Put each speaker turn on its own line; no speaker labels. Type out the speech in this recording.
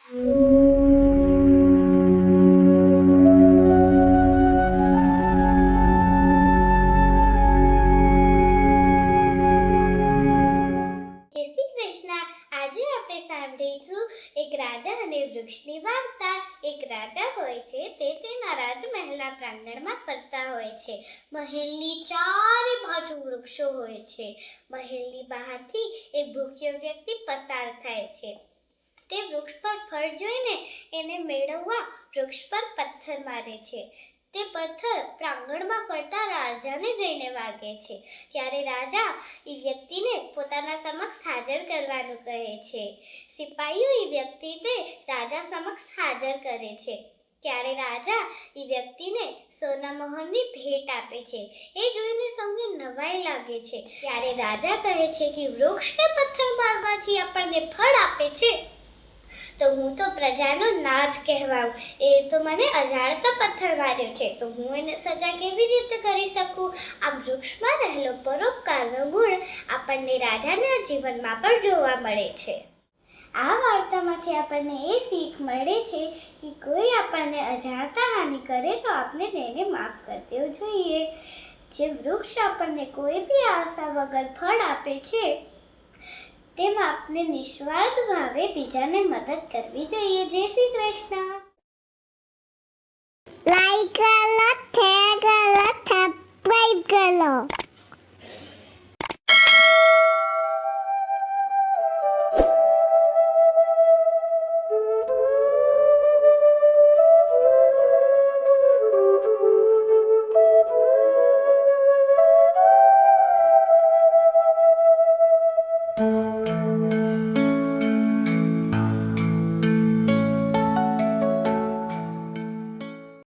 આજે આપણે સાંભળીશું એક રાજા અને વૃક્ષની વાર્તા. એક રાજા હોય છે તે તેના રાજમહેલના પ્રાંગણમાં ફરતા હોય છે. મહેલની ચારે બાજુ વૃક્ષો હોય છે. મહેલની બહારથી એક ભૂખ્યો વ્યક્તિ પસાર થાય છે. તે વૃક્ષ પર ફળ જોઈને એને મેળવવા વૃક્ષ પર પથ્થર મારે છે. તે પથ્થર પ્રાંગણમાં ફરતા રાજાને જઈને વાગે છે. ત્યારે રાજા એ વ્યક્તિને પોતાના સમક્ષ હાજર કરવાનું કહે છે. સિપાહીઓ એ વ્યક્તિને રાજા સમક્ષ હાજર કરે છે. ત્યારે રાજા એ વ્યક્તિને સોના મહોરની ભેટ આપે છે. એ જોઈને સૌને નવાઈ લાગે છે. ત્યારે રાજા કહે છે કે વૃક્ષને પથ્થર મારવાથી આપણને ફળ આપે છે, તો હું તો પ્રજાનો નાથ કહેવાઉં. એ તો મને અજાણતા પથ્થર માર્યો છે, તો હું એને સજા કેવી રીતે કરી શકું? આ વૃક્ષમાં રહેલો પરોપકારનો ગુણ આપણને રાજાના જીવનમાં પણ જોવા મળે છે. આ વાર્તામાંથી આપણને એ શીખ મળે છે કે કોઈ આપણને અજાણતા હાનિ કરે તો આપણે તેને માફ કરી દેવું જોઈએ. જે વૃક્ષ આપણને કોઈ બી આશા વગર ફળ આપે છે, તેમાં આપણે નિસ્વાર્થ ભાવે બીજાને મદદ કરવી જોઈએ. જય શ્રી કૃષ્ણ.
લાઈક કરો, શેર કરો, સબસ્ક્રાઇબ કરો.